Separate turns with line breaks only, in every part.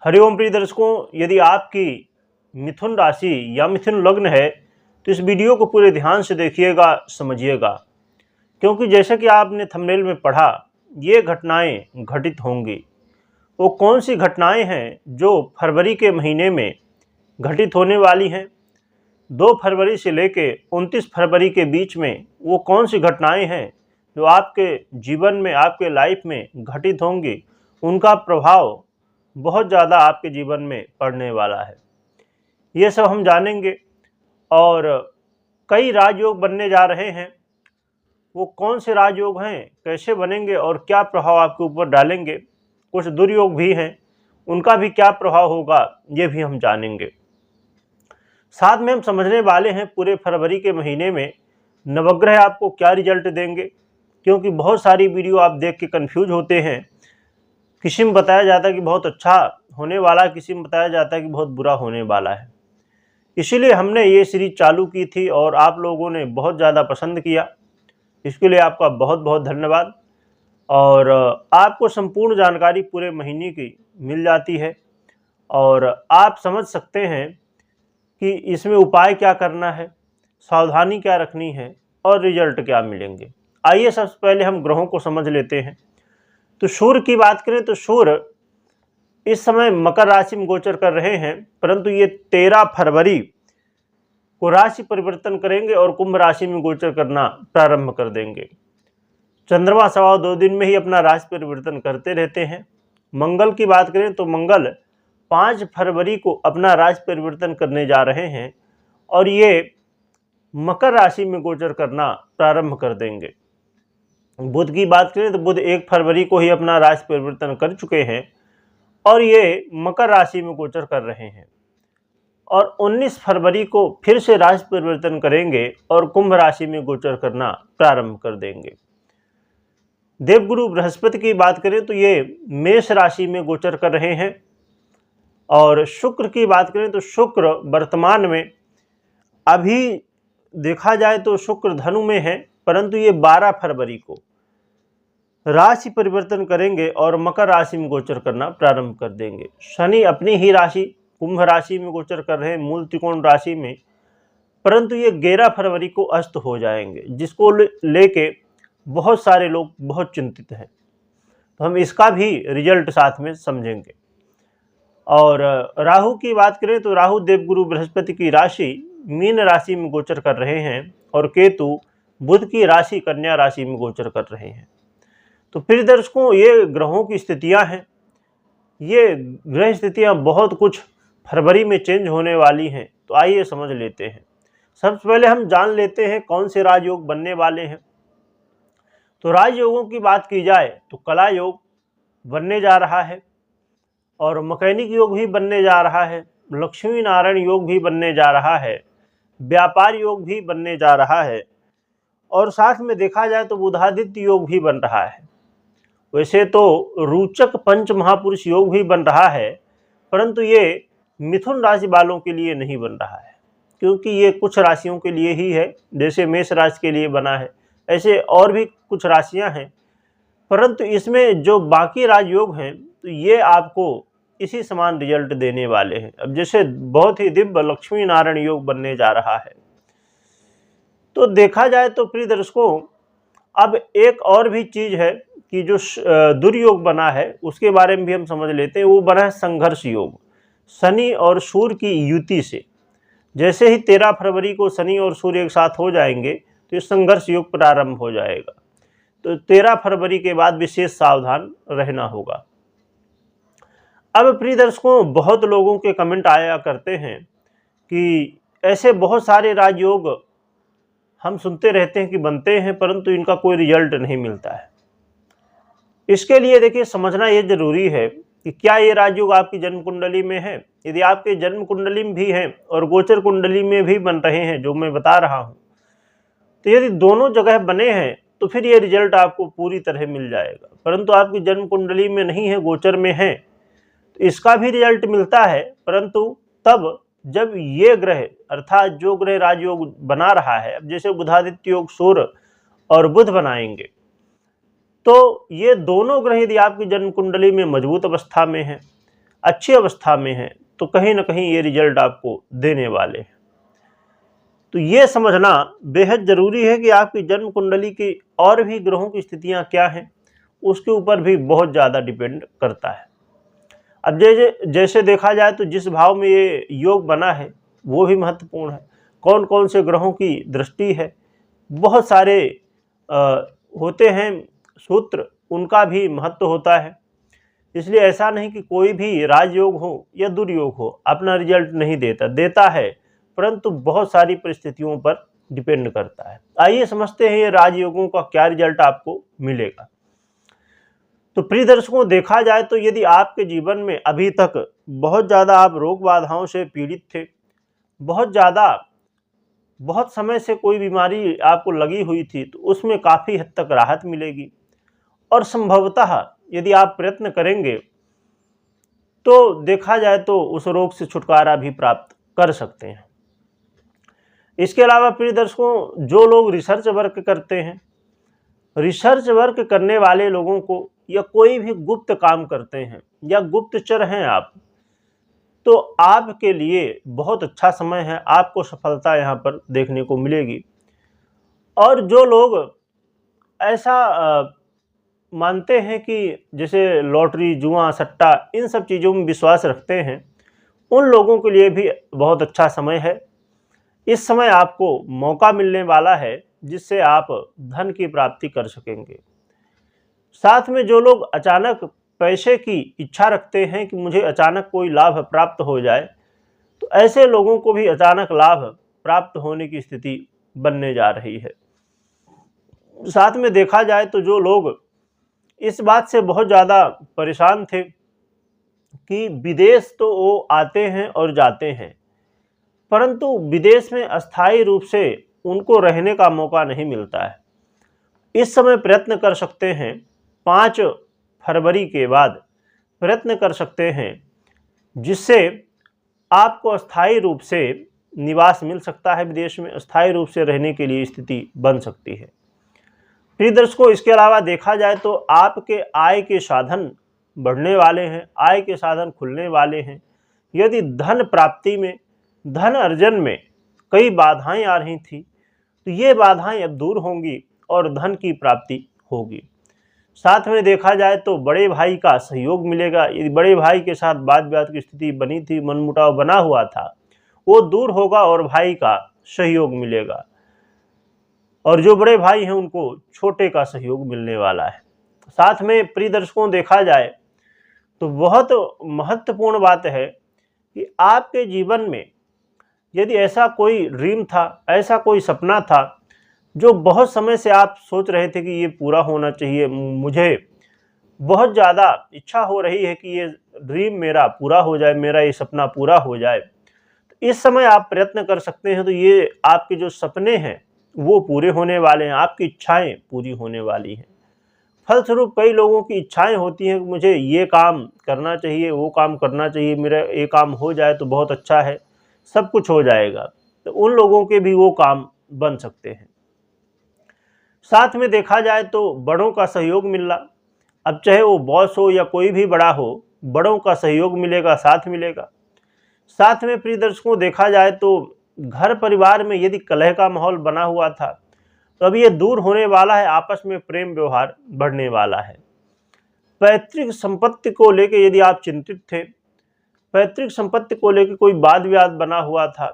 हरिओम प्रिय दर्शकों, यदि आपकी मिथुन राशि या मिथुन लग्न है तो इस वीडियो को पूरे ध्यान से देखिएगा, समझिएगा, क्योंकि जैसा कि आपने थंबनेल में पढ़ा, ये घटनाएं घटित होंगी। वो कौन सी घटनाएं हैं जो फरवरी के महीने में घटित होने वाली हैं? 2 फरवरी से लेके 29 फरवरी के बीच में वो कौन सी घटनाएं हैं जो आपके जीवन में, आपके लाइफ में घटित होंगी? उनका प्रभाव बहुत ज़्यादा आपके जीवन में पड़ने वाला है। ये सब हम जानेंगे। और कई राजयोग बनने जा रहे हैं। वो कौन से राजयोग हैं, कैसे बनेंगे और क्या प्रभाव आपके ऊपर डालेंगे? कुछ दुर्योग भी हैं, उनका भी क्या प्रभाव होगा, ये भी हम जानेंगे। साथ में हम समझने वाले हैं पूरे फरवरी के महीने में नवग्रह आपको क्या रिजल्ट देंगे, क्योंकि बहुत सारी वीडियो आप देख के कंफ्यूज होते हैं। किसी में बताया जाता है कि बहुत अच्छा होने वाला है, किसी में बताया जाता है कि बहुत बुरा होने वाला है। इसीलिए हमने ये सीरीज चालू की थी और आप लोगों ने बहुत ज़्यादा पसंद किया। इसके लिए आपका बहुत बहुत धन्यवाद। और आपको संपूर्ण जानकारी पूरे महीने की मिल जाती है और आप समझ सकते हैं कि इसमें उपाय क्या करना है, सावधानी क्या रखनी है और रिजल्ट क्या मिलेंगे। आइए सबसे पहले हम ग्रहों को समझ लेते हैं। तो सूर्य की बात करें तो सूर्य इस समय मकर राशि में गोचर कर रहे हैं, परंतु ये 13 फरवरी को राशि परिवर्तन करेंगे और कुंभ राशि में गोचर करना प्रारंभ कर देंगे। चंद्रमा सवा 2 दिन में ही अपना राशि परिवर्तन करते रहते हैं। मंगल की बात करें तो मंगल 5 फरवरी को अपना राशि परिवर्तन करने जा रहे हैं और ये मकर राशि में गोचर करना प्रारंभ कर देंगे। बुध की बात करें तो बुध 1 फरवरी को ही अपना राशि परिवर्तन कर चुके हैं और ये मकर राशि में गोचर कर रहे हैं और 19 फरवरी को फिर से राशि परिवर्तन करेंगे और कुंभ राशि में गोचर करना प्रारंभ कर देंगे। देवगुरु बृहस्पति की बात करें तो ये मेष राशि में गोचर कर रहे हैं और शुक्र की बात करें तो शुक्र वर्तमान में अभी देखा जाए तो शुक्र धनु में है, परंतु ये 12 फरवरी को राशि परिवर्तन करेंगे और मकर राशि में गोचर करना प्रारंभ कर देंगे। शनि अपनी ही राशि कुंभ राशि में गोचर कर रहे हैं, मूल त्रिकोण राशि में, परंतु ये 11 फरवरी को अस्त हो जाएंगे, जिसको लेके बहुत सारे लोग बहुत चिंतित हैं। तो हम इसका भी रिजल्ट साथ में समझेंगे। और राहु की बात करें तो राहु देवगुरु बृहस्पति की राशि मीन राशि में गोचर कर रहे हैं और केतु बुध की राशि कन्या राशि में गोचर कर रहे हैं। तो प्रिय दर्शकों, ये ग्रहों की स्थितियां हैं। ये ग्रह स्थितियां बहुत कुछ फरवरी में चेंज होने वाली हैं। तो आइए समझ लेते हैं। सबसे पहले हम जान लेते हैं कौन से राजयोग बनने वाले हैं। तो राजयोगों की बात की जाए तो कला योग बनने जा रहा है और मैकेनिक योग भी बनने जा रहा है, लक्ष्मी नारायण योग भी बनने जा रहा है, व्यापार योग भी बनने जा रहा है और साथ में देखा जाए तो बुधादित्य योग भी बन रहा है। वैसे तो रोचक पंच महापुरुष योग भी बन रहा है, परंतु ये मिथुन राशि वालों के लिए नहीं बन रहा है, क्योंकि ये कुछ राशियों के लिए ही है। जैसे मेष राशि के लिए बना है, ऐसे और भी कुछ राशियां हैं, परंतु इसमें जो बाकी राजयोग हैं तो ये आपको इसी समान रिजल्ट देने वाले हैं। अब जैसे बहुत ही दिव्य लक्ष्मी नारायण योग बनने जा रहा है, तो देखा जाए तो प्रिय दर्शकों, अब एक और भी चीज है कि जो दुर्योग बना है उसके बारे में भी हम समझ लेते हैं। वो बना है संघर्ष योग, शनि और सूर्य की युति से। जैसे ही 13 फरवरी को शनि और सूर्य एक साथ हो जाएंगे तो ये संघर्ष योग प्रारंभ हो जाएगा। तो 13 फरवरी के बाद विशेष सावधान रहना होगा। अब प्रिय दर्शकों, बहुत लोगों के कमेंट आया करते हैं कि ऐसे बहुत सारे राजयोग हम सुनते रहते हैं कि बनते हैं, परंतु इनका कोई रिजल्ट नहीं मिलता है। इसके लिए देखिए, समझना ये जरूरी है कि क्या ये राजयोग आपकी जन्म कुंडली में है। यदि आपके जन्म कुंडली में भी है और गोचर कुंडली में भी बन रहे हैं जो मैं बता रहा हूं, तो यदि दोनों जगह बने हैं तो फिर ये रिजल्ट आपको पूरी तरह मिल जाएगा। परंतु आपकी जन्म कुंडली में नहीं है, गोचर में है, तो इसका भी रिजल्ट मिलता है, परंतु तब जब ये ग्रह अर्थात जो ग्रह राजयोग बना रहा है, अब जैसे बुधादित्य योग सूर्य और बुध बनाएंगे, तो ये दोनों ग्रह यदि आपकी जन्म कुंडली में मजबूत अवस्था में है, अच्छी अवस्था में हैं तो कहीं ना कहीं ये रिजल्ट आपको देने वाले हैं। तो ये समझना बेहद ज़रूरी है कि आपकी जन्म कुंडली की और भी ग्रहों की स्थितियां क्या हैं, उसके ऊपर भी बहुत ज़्यादा डिपेंड करता है। अब जैसे देखा जाए तो जिस भाव में ये योग बना है वो भी महत्वपूर्ण है। कौन कौन से ग्रहों की दृष्टि है, बहुत सारे होते हैं सूत्र, उनका भी महत्व होता है। इसलिए ऐसा नहीं कि कोई भी राजयोग हो या दुर्योग हो अपना रिजल्ट नहीं देता है, परंतु बहुत सारी परिस्थितियों पर डिपेंड करता है। आइए समझते हैं ये राजयोगों का क्या रिजल्ट आपको मिलेगा। तो प्रिय दर्शकों, देखा जाए तो यदि आपके जीवन में अभी तक बहुत ज़्यादा आप रोग बाधाओं से पीड़ित थे, बहुत समय से कोई बीमारी आपको लगी हुई थी, तो उसमें काफ़ी हद तक राहत मिलेगी और संभवतः यदि आप प्रयत्न करेंगे तो देखा जाए तो उस रोग से छुटकारा भी प्राप्त कर सकते हैं। इसके अलावा प्रिय दर्शकों, जो लोग रिसर्च वर्क करते हैं, रिसर्च वर्क करने वाले लोगों को या कोई भी गुप्त काम करते हैं या गुप्तचर हैं आप, तो आपके लिए बहुत अच्छा समय है, आपको सफलता यहाँ पर देखने को मिलेगी। और जो लोग ऐसा मानते हैं कि जैसे लॉटरी, जुआ, सट्टा, इन सब चीज़ों में विश्वास रखते हैं, उन लोगों के लिए भी बहुत अच्छा समय है। इस समय आपको मौका मिलने वाला है जिससे आप धन की प्राप्ति कर सकेंगे। साथ में जो लोग अचानक पैसे की इच्छा रखते हैं कि मुझे अचानक कोई लाभ प्राप्त हो जाए, तो ऐसे लोगों को भी अचानक लाभ प्राप्त होने की स्थिति बनने जा रही है। साथ में देखा जाए तो जो लोग इस बात से बहुत ज़्यादा परेशान थे कि विदेश तो वो आते हैं और जाते हैं, परंतु विदेश में अस्थायी रूप से उनको रहने का मौका नहीं मिलता है, इस समय प्रयत्न कर सकते हैं। 5 फरवरी के बाद प्रयत्न कर सकते हैं, जिससे आपको अस्थायी रूप से निवास मिल सकता है, विदेश में अस्थायी रूप से रहने के लिए स्थिति बन सकती है। प्रिय दर्शकों, इसके अलावा देखा जाए तो आपके आय के साधन बढ़ने वाले हैं, आय के साधन खुलने वाले हैं। यदि धन प्राप्ति में, धन अर्जन में कई बाधाएं आ रही थी, तो ये बाधाएं अब दूर होंगी और धन की प्राप्ति होगी। साथ में देखा जाए तो बड़े भाई का सहयोग मिलेगा। यदि बड़े भाई के साथ वाद विवाद की स्थिति बनी थी, मनमुटाव बना हुआ था, वो दूर होगा और भाई का सहयोग मिलेगा। और जो बड़े भाई हैं उनको छोटे का सहयोग मिलने वाला है। साथ में प्रिय दर्शकों, देखा जाए तो बहुत महत्वपूर्ण बात है कि आपके जीवन में यदि ऐसा कोई ड्रीम था, ऐसा कोई सपना था जो बहुत समय से आप सोच रहे थे कि ये पूरा होना चाहिए, मुझे बहुत ज़्यादा इच्छा हो रही है कि ये ड्रीम मेरा पूरा हो जाए, मेरा ये सपना पूरा हो जाए, तो इस समय आप प्रयत्न कर सकते हैं। तो ये आपके जो सपने हैं वो पूरे होने वाले हैं, आपकी इच्छाएं पूरी होने वाली हैं। फलस्वरूप कई लोगों की इच्छाएं होती हैं कि मुझे ये काम करना चाहिए, वो काम करना चाहिए, मेरा ये काम हो जाए तो बहुत अच्छा है, सब कुछ हो जाएगा, तो उन लोगों के भी वो काम बन सकते हैं। साथ में देखा जाए तो बड़ों का सहयोग मिलना, अब चाहे वो बॉस हो या कोई भी बड़ा हो, बड़ों का सहयोग मिलेगा, साथ मिलेगा। साथ में प्रिय दर्शकों, देखा जाए तो घर परिवार में यदि कलह का माहौल बना हुआ था तो अब ये दूर होने वाला है, आपस में प्रेम व्यवहार बढ़ने वाला है। पैतृक संपत्ति को लेकर यदि आप चिंतित थे, पैतृक संपत्ति को लेकर कोई वाद विवाद बना हुआ था,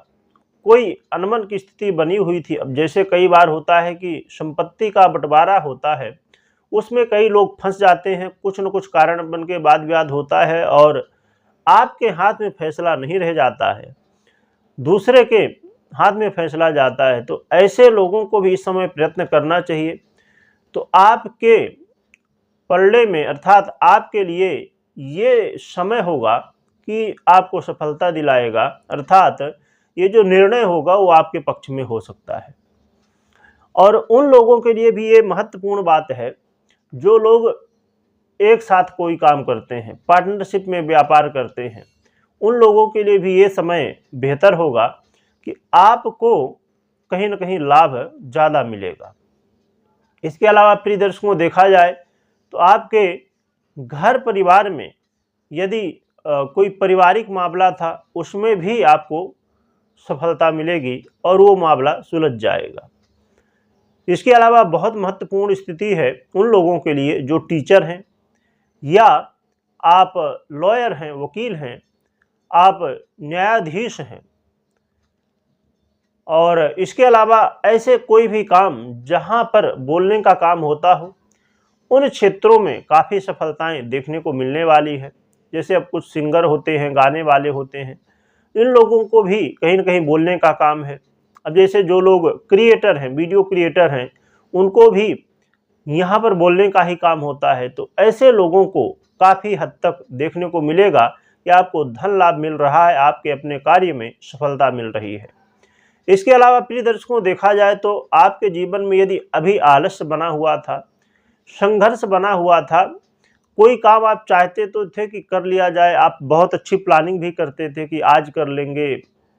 कोई अनबन की स्थिति बनी हुई थी, अब जैसे कई बार होता है कि संपत्ति का बंटवारा होता है, उसमें कई लोग फंस जाते हैं, कुछ न कुछ कारण बन के वाद विवाद होता है और आपके हाथ में फैसला नहीं रह जाता है, दूसरे के हाथ में फैसला जाता है। तो ऐसे लोगों को भी इस समय प्रयत्न करना चाहिए। तो आपके पलड़े में, अर्थात आपके लिए ये समय होगा कि आपको सफलता दिलाएगा, अर्थात ये जो निर्णय होगा वो आपके पक्ष में हो सकता है। और उन लोगों के लिए भी ये महत्वपूर्ण बात है जो लोग एक साथ कोई काम करते हैं, पार्टनरशिप में व्यापार करते हैं, उन लोगों के लिए भी ये समय बेहतर होगा कि आपको कहीं ना कहीं लाभ ज़्यादा मिलेगा। इसके अलावा प्रिय दर्शकों, देखा जाए तो आपके घर परिवार में यदि कोई पारिवारिक मामला था उसमें भी आपको सफलता मिलेगी और वो मामला सुलझ जाएगा। इसके अलावा बहुत महत्वपूर्ण स्थिति है उन लोगों के लिए जो टीचर हैं या आप लॉयर हैं, वकील हैं, आप न्यायाधीश हैं, और इसके अलावा ऐसे कोई भी काम जहां पर बोलने का काम होता हो, उन क्षेत्रों में काफ़ी सफलताएं देखने को मिलने वाली है। जैसे अब कुछ सिंगर होते हैं, गाने वाले होते हैं, इन लोगों को भी कहीं ना कहीं बोलने का काम है। अब जैसे जो लोग क्रिएटर हैं, वीडियो क्रिएटर हैं, उनको भी यहाँ पर बोलने का ही काम होता है। तो ऐसे लोगों को काफ़ी हद तक देखने को मिलेगा कि आपको धन लाभ मिल रहा है, आपके अपने कार्य में सफलता मिल रही है। इसके अलावा प्रिय दर्शकों, देखा जाए तो आपके जीवन में यदि अभी आलस्य बना हुआ था, संघर्ष बना हुआ था, कोई काम आप चाहते तो थे कि कर लिया जाए, आप बहुत अच्छी प्लानिंग भी करते थे कि आज कर लेंगे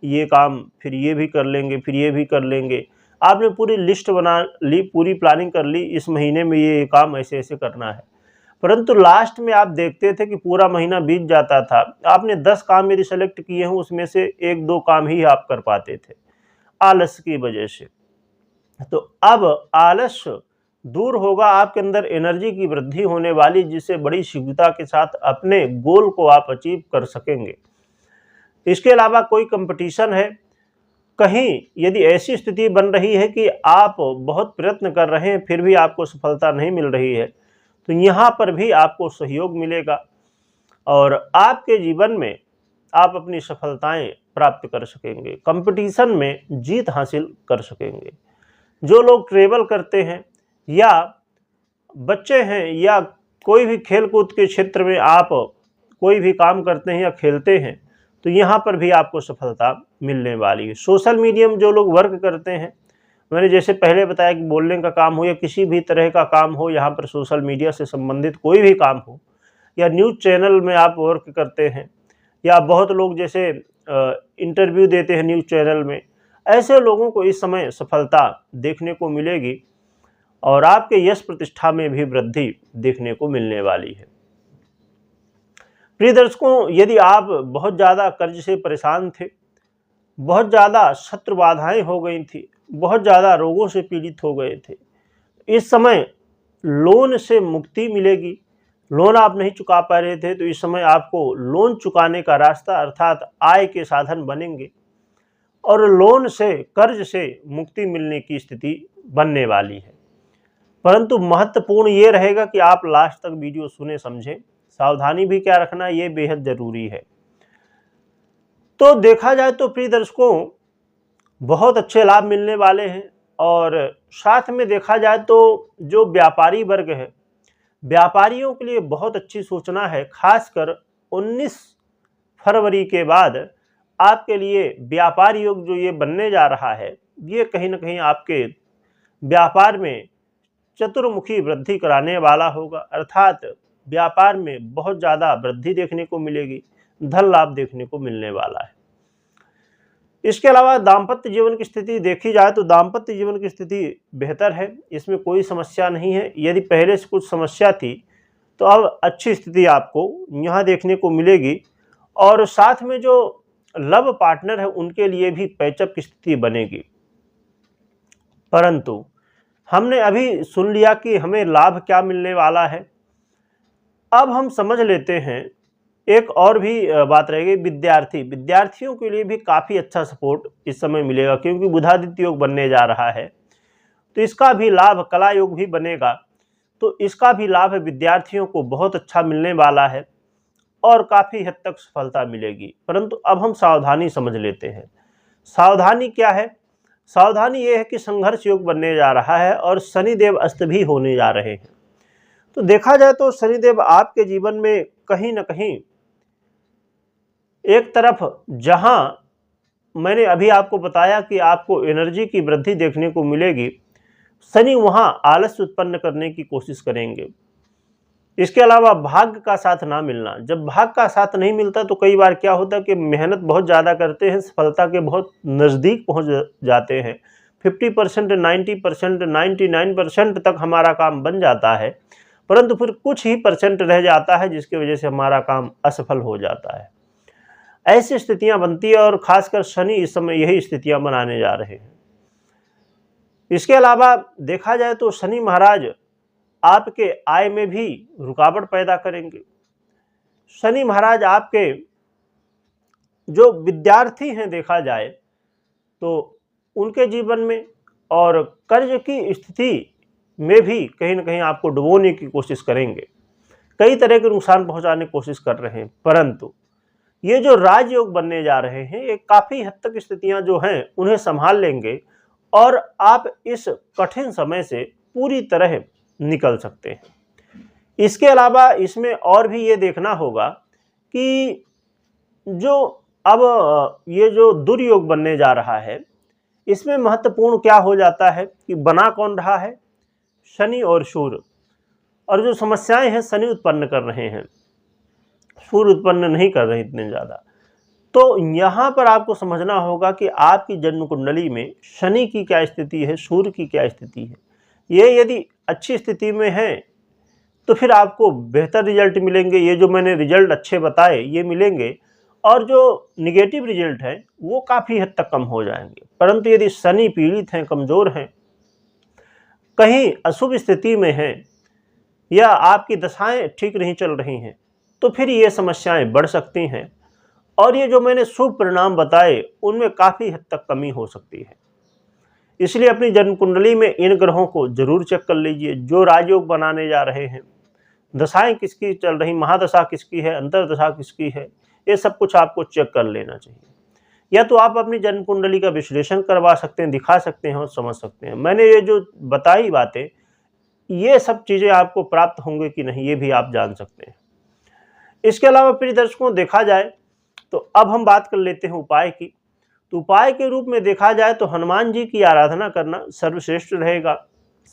ये काम, फिर ये भी कर लेंगे, फिर ये भी कर लेंगे, आपने पूरी लिस्ट बना ली, पूरी प्लानिंग कर ली, इस महीने में ये काम ऐसे ऐसे करना है। परंतु लास्ट में आप देखते थे कि पूरा महीना बीत जाता था, आपने 10 काम यदि सेलेक्ट किए हों उसमें से 1-2 काम ही आप कर पाते थे आलस्य की वजह से। तो अब आलस्य दूर होगा, आपके अंदर एनर्जी की वृद्धि होने वाली, जिससे बड़ी शीघ्रता के साथ अपने गोल को आप अचीव कर सकेंगे। इसके अलावा कोई कंपटीशन है, कहीं यदि ऐसी स्थिति बन रही है कि आप बहुत प्रयत्न कर रहे हैं फिर भी आपको सफलता नहीं मिल रही है, तो यहाँ पर भी आपको सहयोग मिलेगा और आपके जीवन में आप अपनी सफलताएं प्राप्त कर सकेंगे, कंपटीशन में जीत हासिल कर सकेंगे। जो लोग ट्रेवल करते हैं या बच्चे हैं या कोई भी खेल कूद के क्षेत्र में आप कोई भी काम करते हैं या खेलते हैं, तो यहाँ पर भी आपको सफलता मिलने वाली है। सोशल मीडिया में जो लोग वर्क करते हैं, मैंने जैसे पहले बताया कि बोलने का काम हो या किसी भी तरह का काम हो, यहाँ पर सोशल मीडिया से संबंधित कोई भी काम हो, या न्यूज़ चैनल में आप वर्क करते हैं, या बहुत लोग जैसे इंटरव्यू देते हैं न्यूज़ चैनल में, ऐसे लोगों को इस समय सफलता देखने को मिलेगी और आपके यश प्रतिष्ठा में भी वृद्धि देखने को मिलने वाली है। प्रिय दर्शकों, यदि आप बहुत ज़्यादा कर्ज से परेशान थे, बहुत ज़्यादा शत्रु बाधाएं हो गई थी, बहुत ज़्यादा रोगों से पीड़ित हो गए थे, इस समय लोन से मुक्ति मिलेगी। लोन आप नहीं चुका पा रहे थे तो इस समय आपको लोन चुकाने का रास्ता अर्थात आय के साधन बनेंगे और लोन से, कर्ज से मुक्ति मिलने की स्थिति बनने वाली है। परंतु महत्वपूर्ण ये रहेगा कि आप लास्ट तक वीडियो सुने समझें, सावधानी भी क्या रखना ये बेहद जरूरी है। तो देखा जाए तो प्रिय दर्शकों, बहुत अच्छे लाभ मिलने वाले हैं और साथ में देखा जाए तो जो व्यापारी वर्ग है, व्यापारियों के लिए बहुत अच्छी सूचना है। खासकर 19 फरवरी के बाद आपके लिए व्यापार योग जो ये बनने जा रहा है, ये कहीं ना कहीं आपके व्यापार में चतुर्मुखी वृद्धि कराने वाला होगा, अर्थात व्यापार में बहुत ज़्यादा वृद्धि देखने को मिलेगी, धन लाभ देखने को मिलने वाला है। इसके अलावा दाम्पत्य जीवन की स्थिति देखी जाए तो दाम्पत्य जीवन की स्थिति बेहतर है, इसमें कोई समस्या नहीं है। यदि पहले से कुछ समस्या थी तो अब अच्छी स्थिति आपको यहाँ देखने को मिलेगी और साथ में जो लव पार्टनर है उनके लिए भी पैचअप की स्थिति बनेगी। परंतु हमने अभी सुन लिया कि हमें लाभ क्या मिलने वाला है, अब हम समझ लेते हैं एक और भी बात रहेगी। विद्यार्थियों के लिए भी काफ़ी अच्छा सपोर्ट इस समय मिलेगा क्योंकि बुधादित्य योग बनने जा रहा है, तो इसका भी लाभ, कला योग भी बनेगा तो इसका भी लाभ विद्यार्थियों को बहुत अच्छा मिलने वाला है और काफ़ी हद तक सफलता मिलेगी। परंतु अब हम सावधानी समझ लेते हैं। सावधानी क्या है? सावधानी ये है कि संघर्ष योग बनने जा रहा है और शनिदेव अस्त भी होने जा रहे हैं। तो देखा जाए तो शनिदेव आपके जीवन में कहीं ना कहीं एक तरफ जहां मैंने अभी आपको बताया कि आपको एनर्जी की वृद्धि देखने को मिलेगी, शनि वहां आलस्य उत्पन्न करने की कोशिश करेंगे। इसके अलावा भाग्य का साथ ना मिलना, जब भाग्य का साथ नहीं मिलता तो कई बार क्या होता है कि मेहनत बहुत ज़्यादा करते हैं, सफलता के बहुत नज़दीक पहुंच जाते हैं, 50%, 90%, 99% तक हमारा काम बन जाता है, परंतु फिर कुछ ही % रह जाता है जिसकी वजह से हमारा काम असफल हो जाता है। ऐसी स्थितियां बनती है और खासकर शनि इस समय यही स्थितियां बनाने जा रहे हैं। इसके अलावा देखा जाए तो शनि महाराज आपके आय में भी रुकावट पैदा करेंगे। शनि महाराज आपके जो विद्यार्थी हैं देखा जाए तो उनके जीवन में और कर्ज की स्थिति में भी कहीं ना कहीं आपको डुबोने की कोशिश करेंगे, कई तरह के नुकसान पहुंचाने की कोशिश कर रहे हैं। परंतु ये जो राजयोग बनने जा रहे हैं ये काफ़ी हद तक स्थितियां जो हैं उन्हें संभाल लेंगे और आप इस कठिन समय से पूरी तरह निकल सकते हैं। इसके अलावा इसमें और भी ये देखना होगा कि जो अब ये जो दुर्योग बनने जा रहा है इसमें महत्वपूर्ण क्या हो जाता है कि बना कौन रहा है, शनि और सूर्य, और जो समस्याएं हैं शनि उत्पन्न कर रहे हैं, सूर्य उत्पन्न नहीं कर रहे इतने ज़्यादा। तो यहाँ पर आपको समझना होगा कि आपकी जन्म कुंडली में शनि की क्या स्थिति है, सूर्य की क्या स्थिति है। ये यदि अच्छी स्थिति में है तो फिर आपको बेहतर रिजल्ट मिलेंगे, ये जो मैंने रिजल्ट अच्छे बताए ये मिलेंगे, और जो निगेटिव रिजल्ट है वो काफ़ी हद तक कम हो जाएंगे। परंतु यदि शनि पीड़ित हैं, कमज़ोर हैं, कहीं अशुभ स्थिति में हैं या आपकी दशाएं ठीक नहीं चल रही हैं तो फिर ये समस्याएं बढ़ सकती हैं, और ये जो मैंने शुभ परिणाम बताए उनमें काफ़ी हद तक कमी हो सकती है। इसलिए अपनी जन्म कुंडली में इन ग्रहों को जरूर चेक कर लीजिए जो राजयोग बनाने जा रहे हैं, दशाएं किसकी चल रही, महादशा किसकी है, अंतरदशा किसकी है, ये सब कुछ आपको चेक कर लेना चाहिए। या तो आप अपनी जन्म कुंडली का विश्लेषण करवा सकते हैं, दिखा सकते हैं और समझ सकते हैं। मैंने ये जो बताई बातें ये सब चीज़ें आपको प्राप्त होंगे कि नहीं ये भी आप जान सकते हैं। इसके अलावा प्रिय दर्शकों देखा जाए तो अब हम बात कर लेते हैं उपाय की। तो उपाय के रूप में देखा जाए तो हनुमान जी की आराधना करना सर्वश्रेष्ठ रहेगा।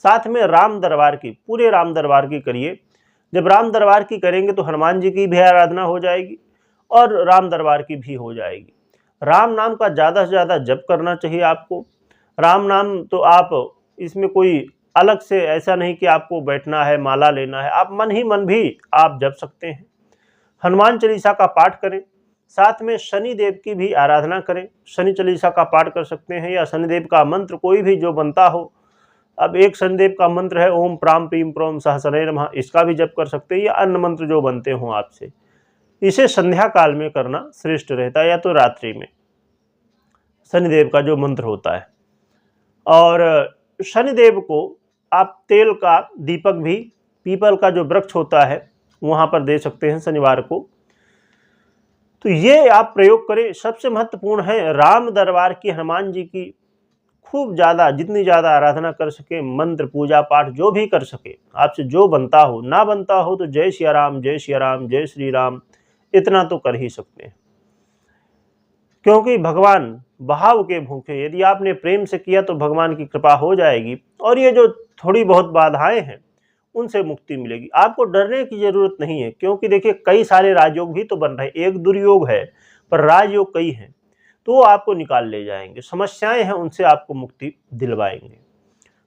साथ में राम दरबार की, पूरे राम दरबार की करिए। जब राम दरबार की करेंगे तो हनुमान जी की भी आराधना हो जाएगी और राम दरबार की भी हो जाएगी। राम नाम का ज़्यादा से ज़्यादा जप करना चाहिए आपको। राम नाम तो आप इसमें कोई अलग से ऐसा नहीं कि आपको बैठना है, माला लेना है, आप मन ही मन भी आप जप सकते हैं। हनुमान चालीसा का पाठ करें, साथ में शनि देव की भी आराधना करें। शनि चालीसा का पाठ कर सकते हैं या शनिदेव का मंत्र कोई भी जो बनता हो। अब एक शनिदेव का मंत्र है ओम प्राम प्रीम प्रोम सहस्रनारायण नमः, इसका भी जप कर सकते हैं या अन्य मंत्र जो बनते हों आपसे। इसे संध्या काल में करना श्रेष्ठ रहता है या तो रात्रि में शनिदेव का जो मंत्र होता है। और शनिदेव को आप तेल का दीपक भी पीपल का जो वृक्ष होता है वहाँ पर दे सकते हैं शनिवार को। तो ये आप प्रयोग करें। सबसे महत्वपूर्ण है राम दरबार की, हनुमान जी की खूब ज़्यादा, जितनी ज़्यादा आराधना कर सके, मंत्र पूजा पाठ जो भी कर सके, आपसे जो बनता हो, ना बनता हो तो जय सिया राम, जय सिया राम, जय श्री राम, इतना तो कर ही सकते हैं। क्योंकि भगवान बहाव के भूखे, यदि आपने प्रेम से किया तो भगवान की कृपा हो जाएगी और ये जो थोड़ी बहुत बाधाएं हैं उनसे मुक्ति मिलेगी। आपको डरने की जरूरत नहीं है, क्योंकि देखिए कई सारे राजयोग भी तो बन रहे हैं। एक दुर्योग है पर राजयोग कई हैं, तो वो आपको निकाल ले जाएंगे। समस्याएं हैं उनसे आपको मुक्ति दिलवाएंगे।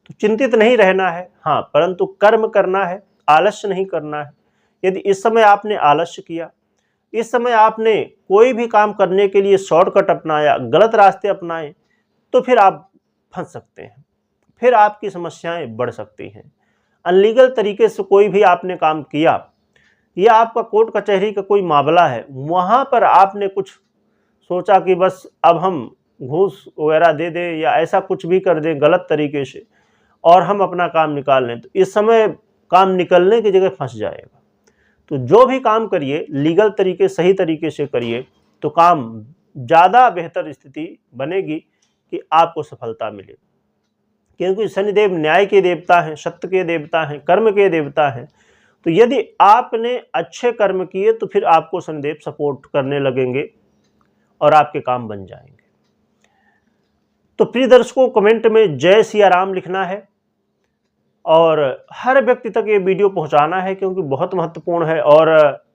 तो चिंतित नहीं रहना है, हाँ, परंतु कर्म करना है, आलस्य नहीं करना है। यदि इस समय आपने आलस्य किया, इस समय आपने कोई भी काम करने के लिए शॉर्टकट अपनाया, गलत रास्ते अपनाए, तो फिर आप फंस सकते हैं, फिर आपकी समस्याएं बढ़ सकती हैं। अनलीगल तरीके से कोई भी आपने काम किया या आपका कोर्ट कचहरी का कोई मामला है, वहाँ पर आपने कुछ सोचा कि बस अब हम घूस वगैरह दे दें या ऐसा कुछ भी कर दें गलत तरीके से और हम अपना काम निकाल लें, तो इस समय काम निकलने की जगह फंस जाएगा। तो जो भी काम करिए लीगल तरीके, सही तरीके से करिए तो काम ज़्यादा बेहतर स्थिति बनेगी कि आपको सफलता मिले। क्योंकि शनिदेव न्याय के देवता हैं, सत्य के देवता हैं, कर्म के देवता हैं। तो यदि आपने अच्छे कर्म किए तो फिर आपको शनिदेव सपोर्ट करने लगेंगे और आपके काम बन जाएंगे। तो प्रिय दर्शकों, कमेंट में जय सिया राम लिखना है और हर व्यक्ति तक ये वीडियो पहुंचाना है, क्योंकि बहुत महत्वपूर्ण है। और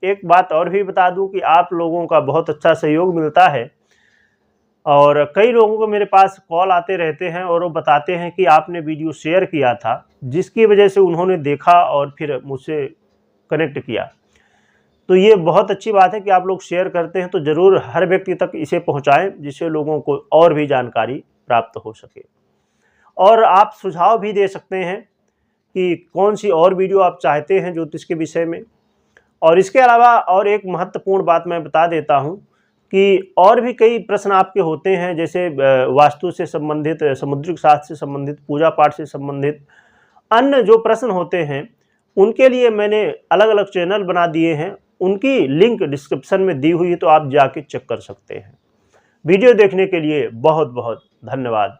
एक बात और भी बता दूं कि आप लोगों का बहुत अच्छा सहयोग मिलता है और कई लोगों को मेरे पास कॉल आते रहते हैं और वो बताते हैं कि आपने वीडियो शेयर किया था, जिसकी वजह से उन्होंने देखा और फिर मुझसे कनेक्ट किया। तो ये बहुत अच्छी बात है कि आप लोग शेयर करते हैं, तो ज़रूर हर व्यक्ति तक इसे पहुंचाएं, जिससे लोगों को और भी जानकारी प्राप्त हो सके। और आप सुझाव भी दे सकते हैं कि कौन सी और वीडियो आप चाहते हैं ज्योतिष के विषय में। और इसके अलावा और एक महत्वपूर्ण बात मैं बता देता हूं कि और भी कई प्रश्न आपके होते हैं, जैसे वास्तु से संबंधित, समुद्रिक शास्त्र से संबंधित, पूजा पाठ से संबंधित अन्य जो प्रश्न होते हैं, उनके लिए मैंने अलग अलग चैनल बना दिए हैं। उनकी लिंक डिस्क्रिप्शन में दी हुई है, तो आप जाके चेक कर सकते हैं। वीडियो देखने के लिए बहुत बहुत धन्यवाद।